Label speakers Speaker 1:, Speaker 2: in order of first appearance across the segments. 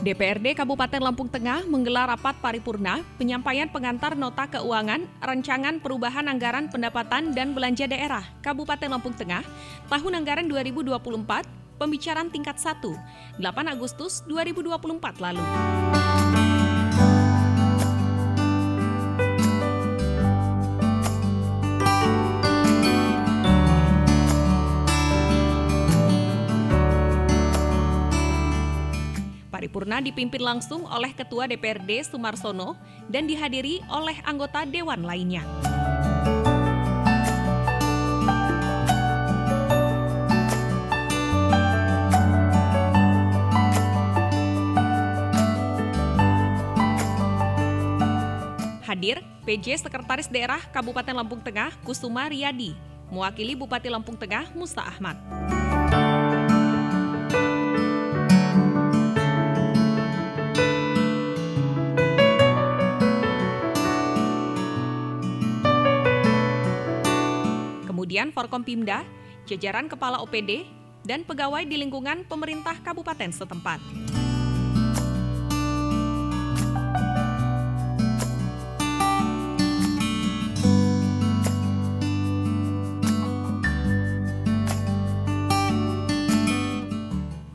Speaker 1: DPRD Kabupaten Lampung Tengah menggelar rapat paripurna penyampaian pengantar nota keuangan rancangan perubahan anggaran pendapatan dan belanja daerah Kabupaten Lampung Tengah tahun anggaran 2024 pembicaraan tingkat 1 8 Agustus 2024 lalu. Paripurna dipimpin langsung oleh Ketua DPRD Sumarsono dan dihadiri oleh anggota Dewan lainnya. Hadir PJ Sekretaris Daerah Kabupaten Lampung Tengah Kusuma Riyadi, mewakili Bupati Lampung Tengah Musa Ahmad. Kemudian Forkompimda, jajaran Kepala OPD, dan pegawai di lingkungan pemerintah kabupaten setempat.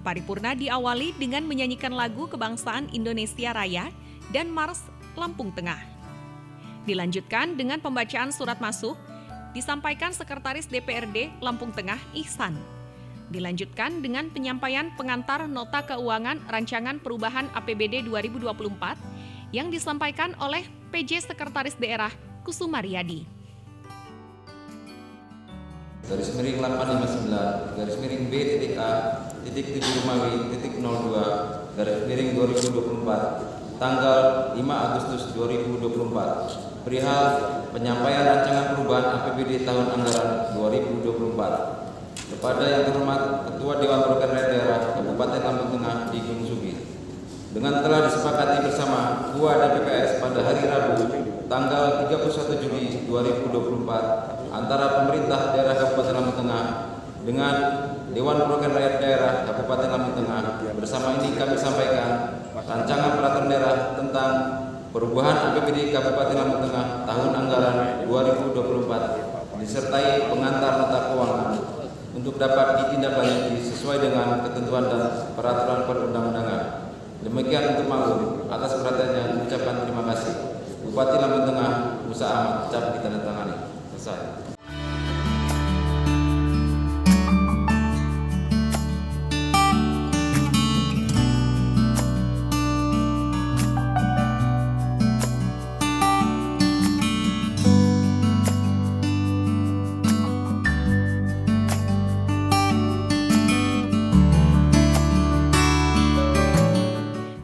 Speaker 1: Paripurna diawali dengan menyanyikan lagu kebangsaan Indonesia Raya dan Mars Lampung Tengah. Dilanjutkan dengan pembacaan surat masuk, disampaikan Sekretaris DPRD Lampung Tengah Ihsan. Dilanjutkan dengan penyampaian pengantar nota keuangan rancangan perubahan APBD 2024 yang disampaikan oleh PJ Sekretaris Daerah Kusuma Riyadi.
Speaker 2: Garis miring 859, garis miring B.A, titik 7 Romawi, titik 02, garis miring 2024, tanggal 5 Agustus 2024. Perihal penyampaian rancangan perubahan APBD tahun anggaran 2024 kepada yang terhormat Ketua Dewan Perwakilan Daerah Kabupaten Lampung Tengah di Gunung Sugih. Dengan telah disepakati bersama Ketua dan PPS pada hari Rabu tanggal 31 Juli 2024 antara pemerintah daerah Kabupaten Lampung Tengah dengan Dewan Perwakilan Rakyat Daerah Kabupaten Lampung Tengah. Bersama ini kami sampaikan rancangan peraturan daerah tentang perubahan APBD Kabupaten Lampung Tengah tahun anggaran 2024 disertai pengantar nota keuangan untuk dapat ditindaklanjuti sesuai dengan ketentuan dan peraturan perundang-undangan. Demikian untuk maklum, atas perhatiannya mengucapkan terima kasih. Bupati Lampung Tengah Musa Ahmad, cap ditandatangani. Selesai.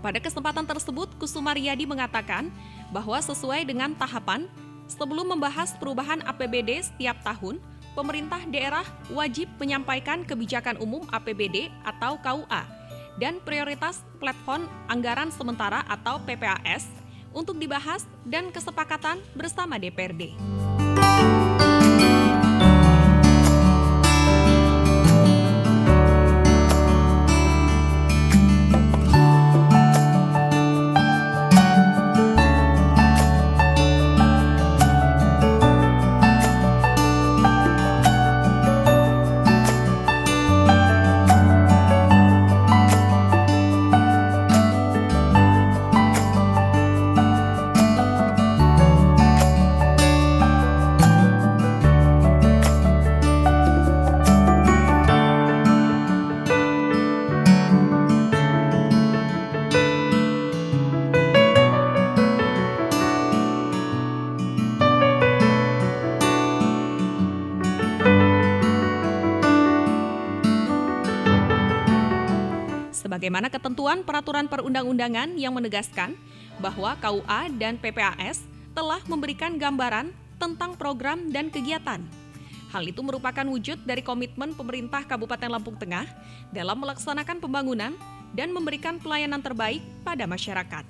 Speaker 1: Pada kesempatan tersebut, Kusuma Riyadi mengatakan bahwa sesuai dengan tahapan, sebelum membahas perubahan APBD setiap tahun, pemerintah daerah wajib menyampaikan kebijakan umum APBD atau KUA dan prioritas platform anggaran sementara atau PPAS untuk dibahas dan kesepakatan bersama DPRD. Sebagaimana ketentuan peraturan perundang-undangan yang menegaskan bahwa KUA dan PPAS telah memberikan gambaran tentang program dan kegiatan. Hal itu merupakan wujud dari komitmen pemerintah Kabupaten Lampung Tengah dalam melaksanakan pembangunan dan memberikan pelayanan terbaik pada masyarakat.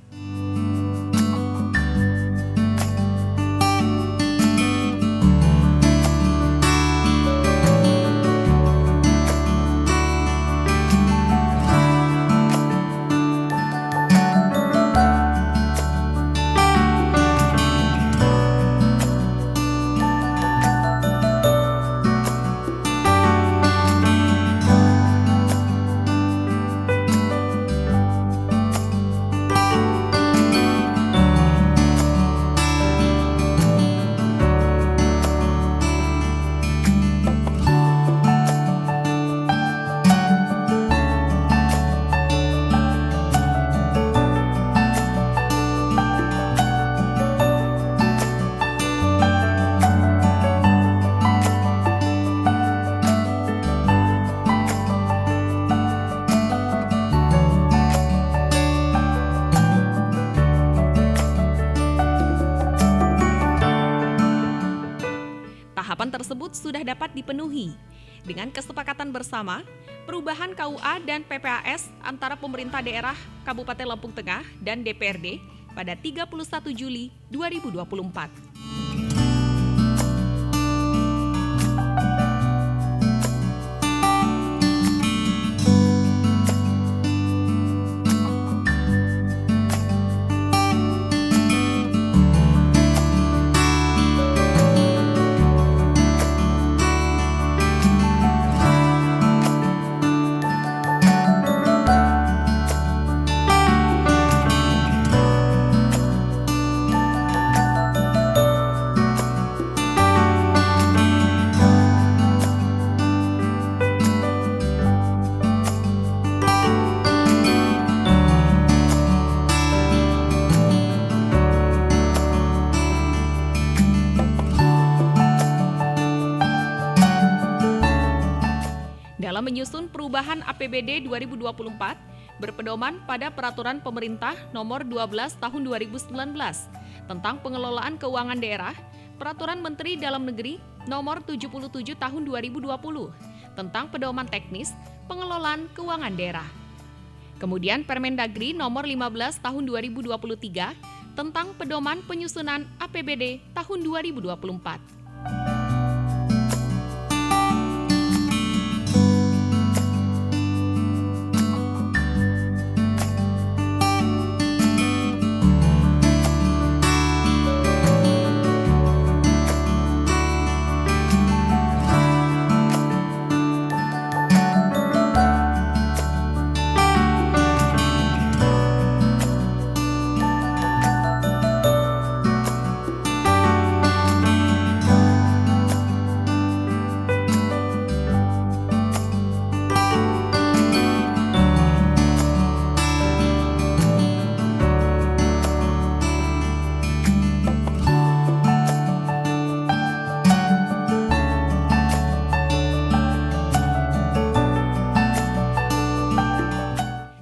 Speaker 1: Tahapan tersebut sudah dapat dipenuhi dengan kesepakatan bersama perubahan KUA dan PPAS antara pemerintah daerah Kabupaten Lampung Tengah dan DPRD pada 31 Juli 2024. Dalam menyusun perubahan APBD 2024 berpedoman pada Peraturan Pemerintah Nomor 12 Tahun 2019 tentang Pengelolaan Keuangan Daerah, Peraturan Menteri Dalam Negeri Nomor 77 Tahun 2020 tentang Pedoman Teknis Pengelolaan Keuangan Daerah. Kemudian Permendagri Nomor 15 Tahun 2023 tentang Pedoman Penyusunan APBD tahun 2024.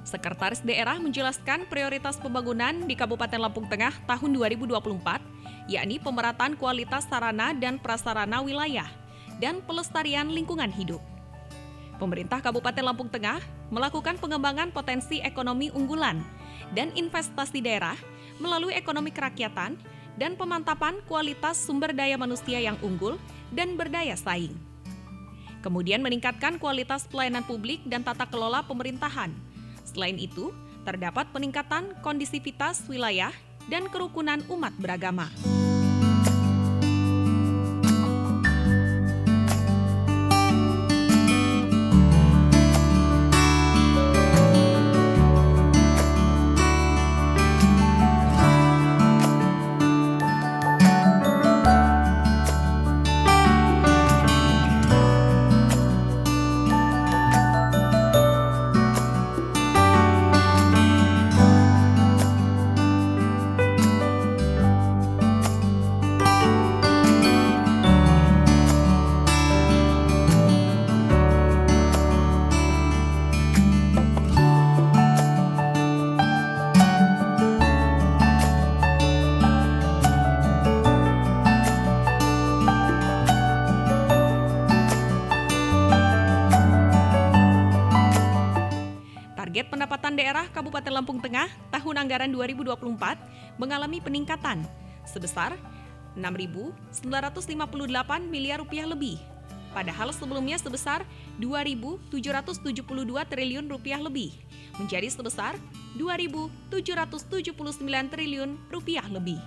Speaker 1: Sekretaris Daerah menjelaskan prioritas pembangunan di Kabupaten Lampung Tengah tahun 2024, yakni pemerataan kualitas sarana dan prasarana wilayah dan pelestarian lingkungan hidup. Pemerintah Kabupaten Lampung Tengah melakukan pengembangan potensi ekonomi unggulan dan investasi daerah melalui ekonomi kerakyatan dan pemantapan kualitas sumber daya manusia yang unggul dan berdaya saing. Kemudian meningkatkan kualitas pelayanan publik dan tata kelola pemerintahan. Selain itu, terdapat peningkatan kondisivitas wilayah dan kerukunan umat beragama. Target pendapatan daerah Kabupaten Lampung Tengah tahun anggaran 2024 mengalami peningkatan sebesar Rp6.958 miliar lebih, padahal sebelumnya sebesar Rp2.772 triliun lebih, menjadi sebesar Rp2.779 triliun lebih.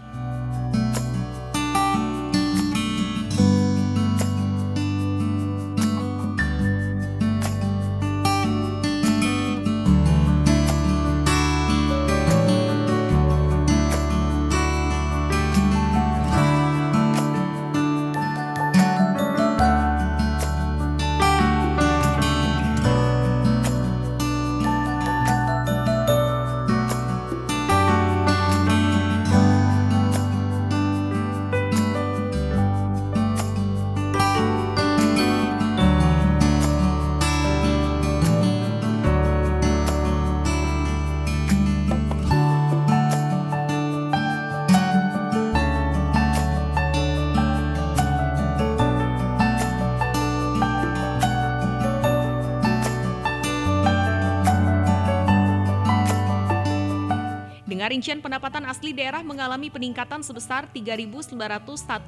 Speaker 1: Dengan rincian pendapatan asli daerah mengalami peningkatan sebesar 3.901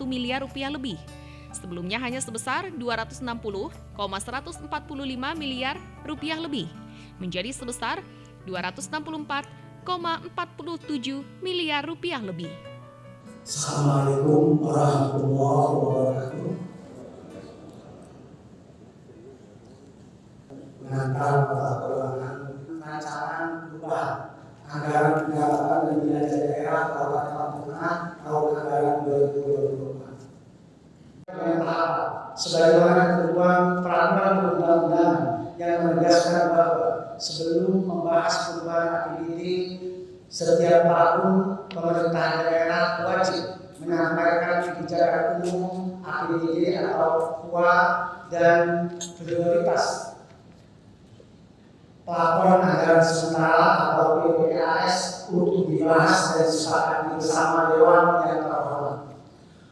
Speaker 1: miliar rupiah lebih. Sebelumnya hanya sebesar 260,145 miliar rupiah lebih, menjadi sebesar 264,47 miliar rupiah lebih.
Speaker 3: Assalamualaikum warahmatullahi wabarakatuh. Mengantar Bapak Keuangan rancangan perubahan anggaran pendapatan dan belanja daerah Kabupaten Lampung Tengah tahun anggaran 2024. Dengan tahap sebagaimana ketentuan peraturan perundang-undangan yang menegaskan bahwa sebelum membahas perubahan APBD setiap tahun pemerintah daerah wajib menyampaikan kebijakan umum APBD atau KUA dan prioritas laporan anggaran sementara atau PPAS untuk dibahas dan disepakati bersama Dewan yang terhormat.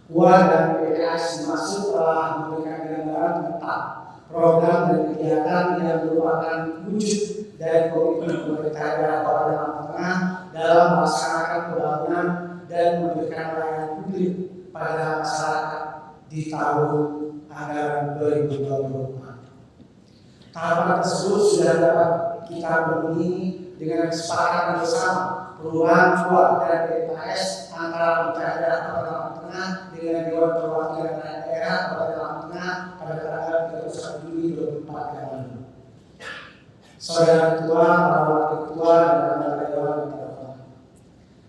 Speaker 3: KUA dan PPAS dimaksud telah memberikan gambaran tentang program dan kegiatan yang merupakan wujud dari komitmen pemerintah daerah Kabupaten Lampung Tengah dalam melaksanakan pembangunan dan memberikan layanan publik pada masyarakat di tahun anggaran 2024. Tahapan tersebut sudah dapat kita penuhi dengan kesepakatan bersama perubahan KUA dan PPAS antara pemerintah daerah Kabupaten Lampung Tengah dengan Dewan Perwakilan Rakyat Daerah Kabupaten Lampung Tengah pada tanggal 31 Juli 2024 yang lalu. Saudara Ketua, para Wakil Ketua, dan anggota Dewan yang terhormat.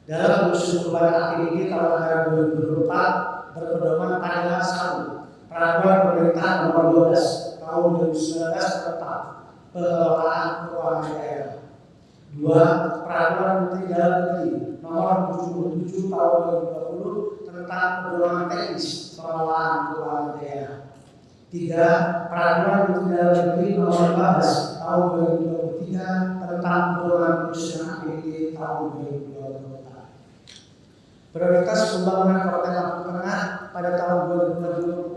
Speaker 3: Dalam menyusun perubahan APBD tahun anggaran 2024 berpedoman pada 1. Peraturan Pemerintah Nomor 12 Tahun 2019 tentang pengelolaan keuangan daerah. 2. Peraturan Menteri Dalam Negeri Nomor 77 Tahun 2020 tentang pedoman teknis pengelolaan keuangan daerah. 3. Peraturan Menteri Dalam Negeri Nomor 15 Tahun 2023 tentang pedoman penyusunan APBD tahun 2024. Prioritas pembangunan Kabupaten Lampung Tengah pada tahun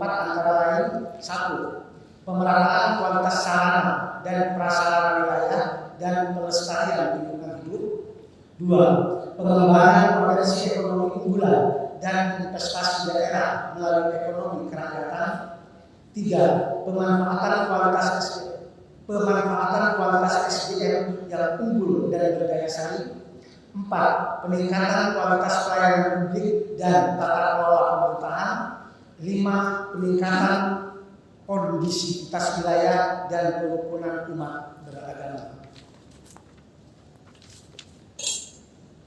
Speaker 3: 2024 antara lain: 1. Pemerataan kualitas sarana dan prasarana wilayah dan pelestarian lingkungan hidup. 2. Pengembangan potensi ekonomi unggulan dan investasi daerah melalui ekonomi kerakyatan. 3. Pemanfaatan kualitas SDM yang unggul dan berdaya saing. 4. Peningkatan kualitas pelayanan publik dan tata kelola pemerintahan. 5. Peningkatan kondisivitas wilayah dan kerukunan umat beragama.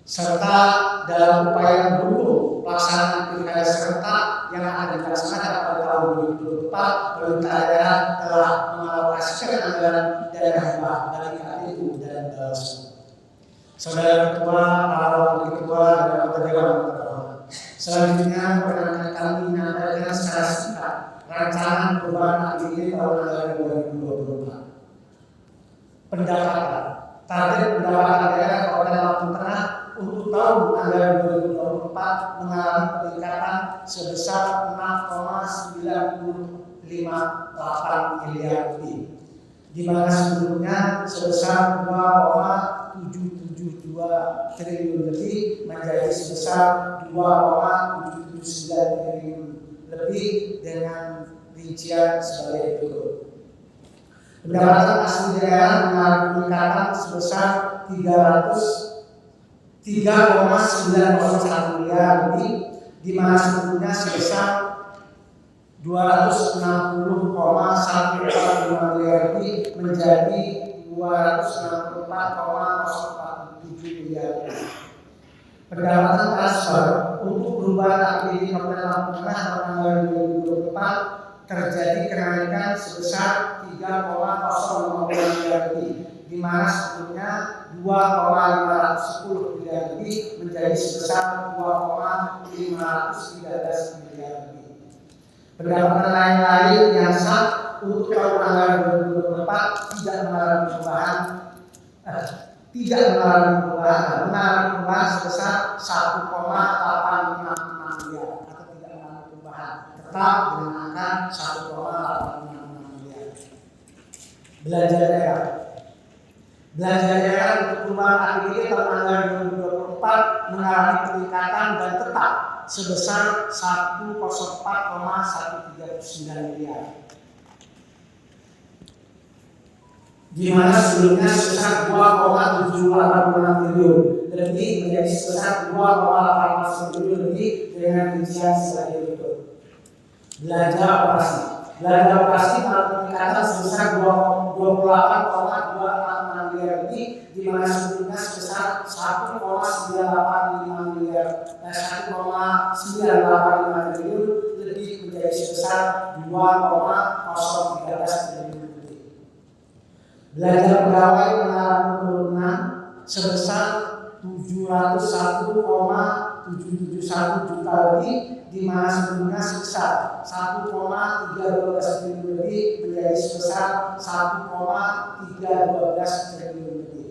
Speaker 3: Serta dalam upaya mendukung pelaksanaan pilkada serentak yang akan dilaksanakan pada tahun 2024, pemerintah daerah telah mengalokasikan anggaran daerah hibah bagi KPU dan Bawaslu. Saudara Ketua, para Wakil Ketua, dan anggota Dewan yang terhormat. Selanjutnya, perkenankan kami menyampaikan secara singkat rancangan perubahan APBD tahun anggaran 2024. Pendapatan. Target pendapatan daerah Kabupaten Lampung Tengah untuk tahun anggaran 2024 mengalami peningkatan sebesar 6,958 miliar lebih, di mana sebelumnya sebesar 2,772 triliun lebih menjadi sebesar 2,779 triliun lebih dengan rincian sebagai berikut. Pendapatan asli daerah mengalami peningkatan sebesar 3,901 miliar lebih, di mana sebelumnya sebesar 260,145 miliar lebih menjadi 264,047 miliar lebih. Pendapatan transfer untuk perubahan APBD Kabupaten Lampung Tengah tahun anggaran 2024 terjadi kenaikan sebesar 3,050 miliar lebih, di mana sebelumnya 2,510 miliar lebih menjadi sebesar 2,513 miliar lebih. Pendapatan lain-lain yang sah untuk tahun anggaran 2024 tidak mengalami perubahan sebesar 1,856 miliar atau tidak mengalami perubahan, tetap dengan angka 1,856 miliar. Belanja daerah untuk perubahan APBD tahun anggaran 2024 2024 mengalami peningkatan dan tetap sebesar 104,139 miliar. Di mana sebelumnya sebesar 2,786 triliun lebih menjadi sebesar 2,8 triliun lebih dengan rincian sebagai berikut. Belanja operasi mengalami peningkatan sebesar 28,266 miliar lebih, di mana sebelumnya sebesar 1,985 triliun lebih menjadi sebesar 2,013 triliun lebih. Belanja pegawai mengalami penurunan sebesar 701,771 juta lebih, di mana sebelumnya sebesar 1,312 triliun lebih menjadi sebesar 1,312 triliun lebih.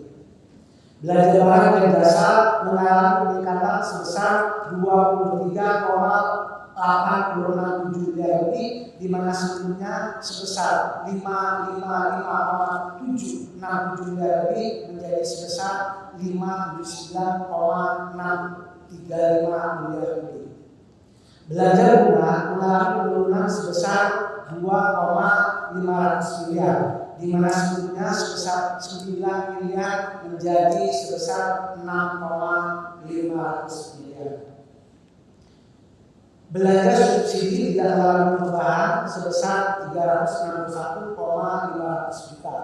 Speaker 3: Belanja barang dan jasa mengalami peningkatan sebesar 23,867 miliar lebih, di mana sebelumnya sebesar 555,767 miliar lebih menjadi sebesar 579,635 miliar lebih. Belanja bunga mengalami penurunan sebesar 2,500 miliar, di mana sebelumnya sebesar 9 miliar menjadi sebesar 6,500 miliar. Belanja subsidi tidak mengalami perubahan sebesar 361,500 juta.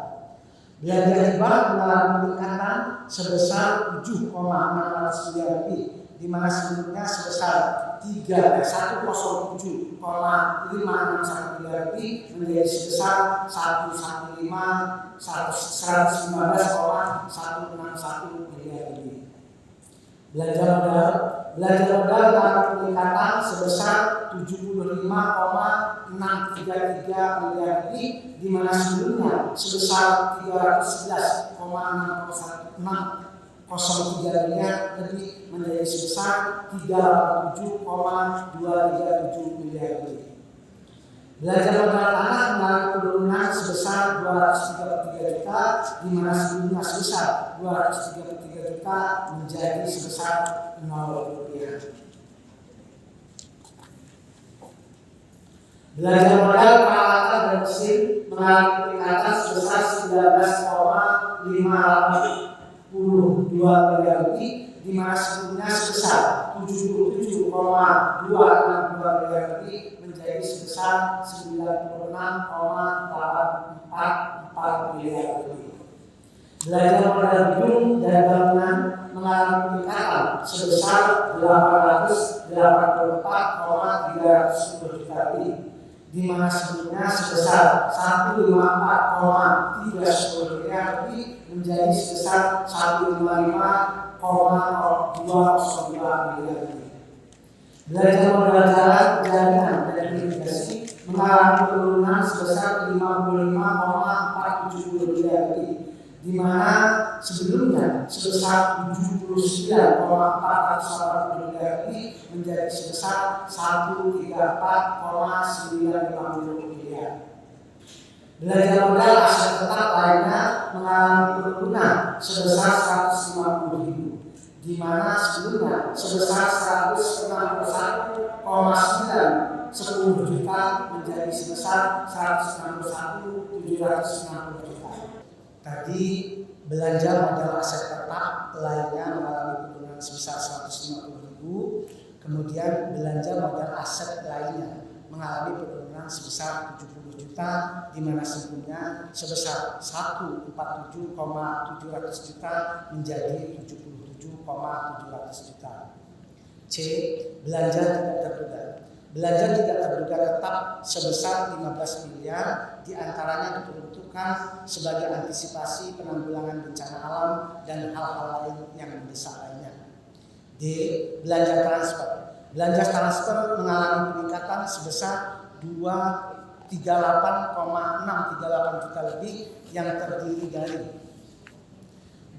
Speaker 3: Belanja hibah mengalami peningkatan sebesar 7,600 miliar lebih, di mana sebelumnya sebesar 107,561 miliar lebih menjadi sebesar 115,161 miliar lebih. Belanja modal mengalami peningkatan sebesar 75,633 miliar lebih, di mana sebelumnya sebesar 311,603 miliar lebih menjadi sebesar 387,237 miliar lebih. Belanja modal tanah mengalami penurunan sebesar 233 juta, di mana sebelumnya sebesar 233 juta menjadi sebesar 0 rupiah. Belanja modal peralatan dan mesin mengalami peningkatan sebesar 19,582 miliar lebih, di mana sebelumnya sebesar 77,262 miliar lebih menjadi sebesar 96,844 miliar lebih. Belanja modal gedung dan bangunan mengalami peningkatan sebesar 884,310 juta lebih, di mana sebelumnya sebesar 154,310 miliar lebih menjadi sebesar 155,202 miliar lebih. Belanja modal jalan, jaminan dan irigasi mengalami penurunan sebesar 55,470 miliar lebih, di mana sebelumnya sebesar 79,480 miliar lebih menjadi sebesar 134,950 miliar. Belanja modal aset tetap lainnya mengalami penurunan sebesar 150.000, di mana sebelumnya sebesar 161,910 juta menjadi sebesar 161,760 juta. Tadi belanja modal aset tetap lainnya mengalami penurunan sebesar 150.000, kemudian belanja modal aset lainnya mengalami penurunan sebesar 70 juta, di mana sebelumnya sebesar 147,700 juta menjadi 77,700 juta. C. Belanja tidak terduga. Belanja tidak terduga tetap sebesar 15 miliar, diantaranya diperuntukkan sebagai antisipasi penanggulangan bencana alam dan hal-hal lain yang mendesak lainnya. D. Belanja transfer. Belanja transfer mengalami peningkatan sebesar 238,638 juta lebih yang terdiri dari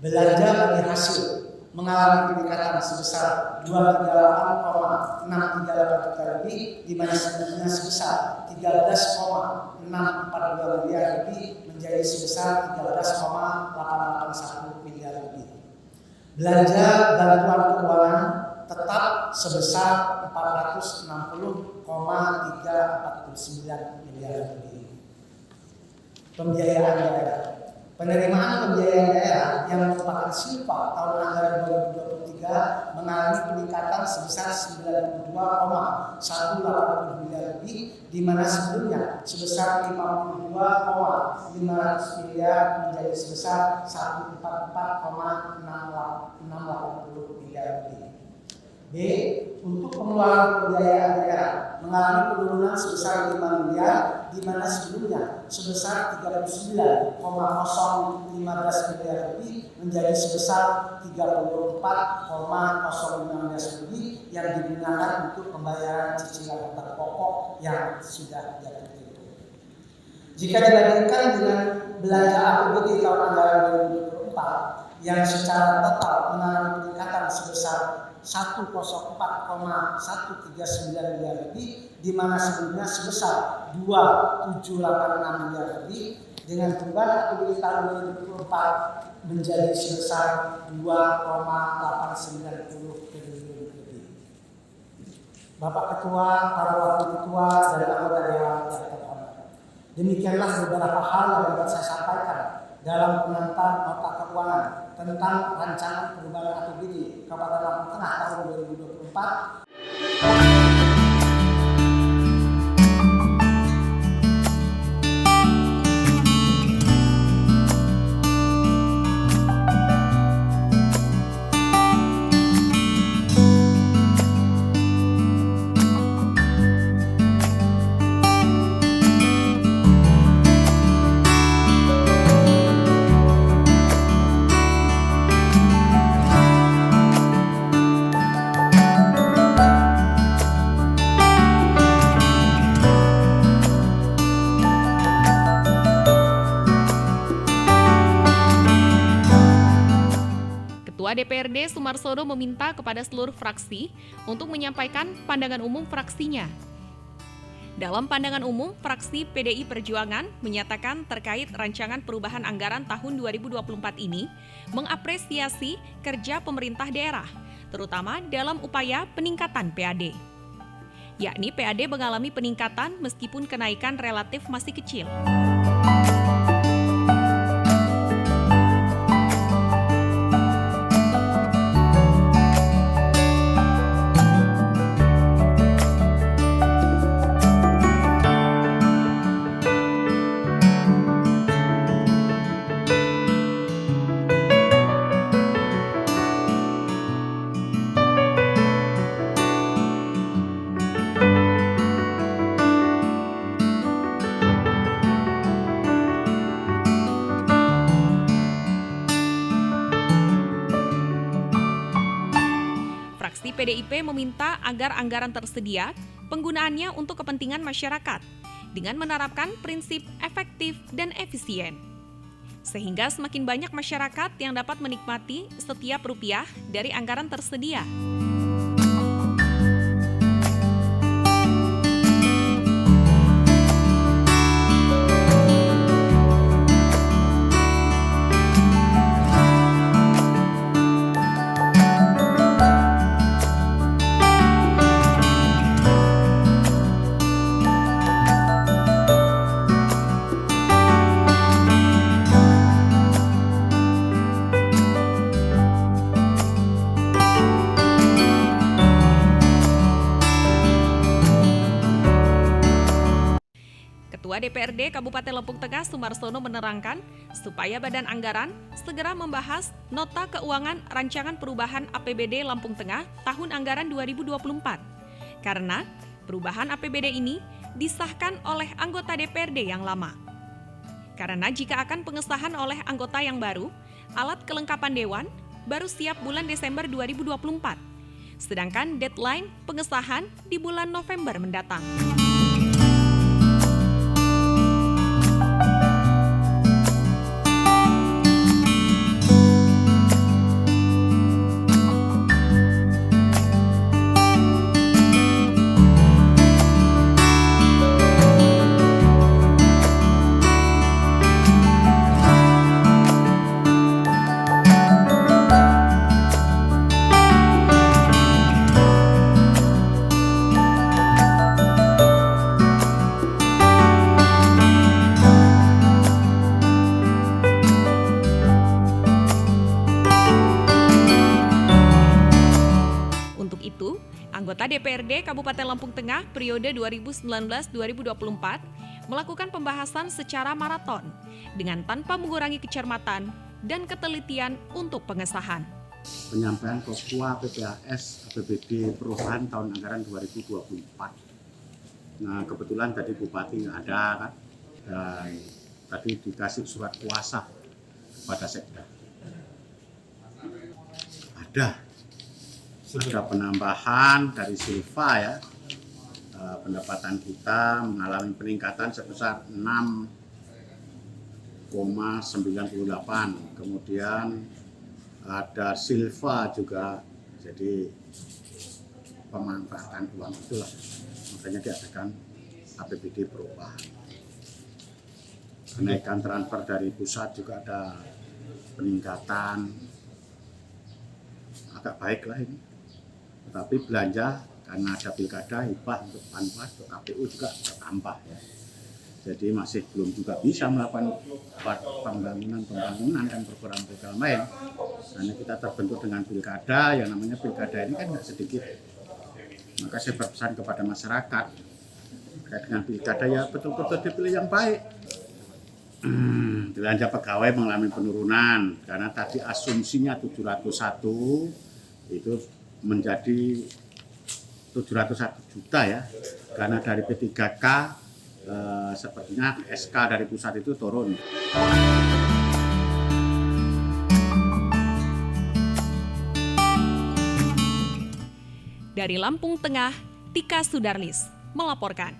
Speaker 3: belanja bagi hasil mengalami peningkatan sebesar 238,638 juta lebih, di mana sebelumnya sebesar 13,642 miliar lebih menjadi sebesar 13,881 miliar lebih. Belanja bantuan keuangan tetap sebesar 460,349 miliar lebih. Pembiayaan daerah. Penerimaan pembiayaan daerah yang merupakan silpa tahun anggaran 2023 mengalami peningkatan sebesar 92,180 miliar lebih, di mana sebelumnya sebesar 52,500 miliar menjadi sebesar 144,680 miliar lebih. B. Untuk pengeluaran pembiayaan daerah mengalami penurunan sebesar 5 miliar, di mana sebelumnya sebesar 39,015 miliar lebih menjadi sebesar 34,015 lebih yang digunakan untuk pembayaran cicilan utang pokok yang sudah jatuh tempo. Jika dibandingkan dengan belanja APBD tahun anggaran 2024 yang secara total mengalami peningkatan sebesar 104,139 miliar lebih, di mana sebelumnya sebesar 2,786 miliar lebih, dengan beban APBD tahun 2024 menjadi sebesar 2,890 triliun lebih. Bapak Ketua, para wakil ketua, dan anggota dewan yang terhormat, demikianlah beberapa hal yang dapat saya sampaikan dalam pengantar nota keuangan tentang rancangan perubahan APBD Kabupaten Lampung Tengah tahun 2024.
Speaker 1: Ketua DPRD Sumarsono meminta kepada seluruh fraksi untuk menyampaikan pandangan umum fraksinya. Dalam pandangan umum, fraksi PDI Perjuangan menyatakan terkait rancangan perubahan anggaran tahun 2024 ini mengapresiasi kerja pemerintah daerah, terutama dalam upaya peningkatan PAD. Yakni PAD mengalami peningkatan meskipun kenaikan relatif masih kecil. Fraksi PDIP meminta agar anggaran tersedia penggunaannya untuk kepentingan masyarakat dengan menerapkan prinsip efektif dan efisien. Sehingga semakin banyak masyarakat yang dapat menikmati setiap rupiah dari anggaran tersedia. Ketua DPRD Kabupaten Lampung Tengah Sumarsono menerangkan supaya Badan Anggaran segera membahas nota keuangan rancangan perubahan APBD Lampung Tengah tahun anggaran 2024. Karena perubahan APBD ini disahkan oleh anggota DPRD yang lama. Karena jika akan pengesahan oleh anggota yang baru, alat kelengkapan dewan baru siap bulan Desember 2024. Sedangkan deadline pengesahan di bulan November mendatang. Anggota DPRD Kabupaten Lampung Tengah periode 2019-2024 melakukan pembahasan secara maraton dengan tanpa mengurangi kecermatan dan ketelitian untuk pengesahan.
Speaker 4: Penyampaian Kokua PPAS APBD perubahan tahun anggaran 2024. Nah, kebetulan tadi Bupati nggak ada kan, dan tadi dikasih surat kuasa kepada Sekda. Ada penambahan dari Silva ya, pendapatan kita mengalami peningkatan sebesar 6,98. Kemudian ada Silva juga, jadi pemanfaatan uang itulah makanya diadakan APBD perubahan. Kenaikan transfer dari pusat juga ada peningkatan, agak baik lah ini. Tetapi belanja karena ada pilkada, hibah untuk Panwas, untuk KPU juga bertambah ya. Jadi masih belum juga bisa melakukan pembangunan dan program-program lain. Karena kita terbentuk dengan pilkada, yang namanya pilkada ini kan nggak sedikit. Maka saya berpesan kepada masyarakat terkait dengan pilkada ya betul-betul dipilih yang baik. Belanja pegawai mengalami penurunan karena tadi asumsinya 701 itu menjadi 701 juta ya, karena dari P3K sepertinya SK dari pusat itu turun.
Speaker 1: Dari Lampung Tengah, Tika Sudarlis melaporkan.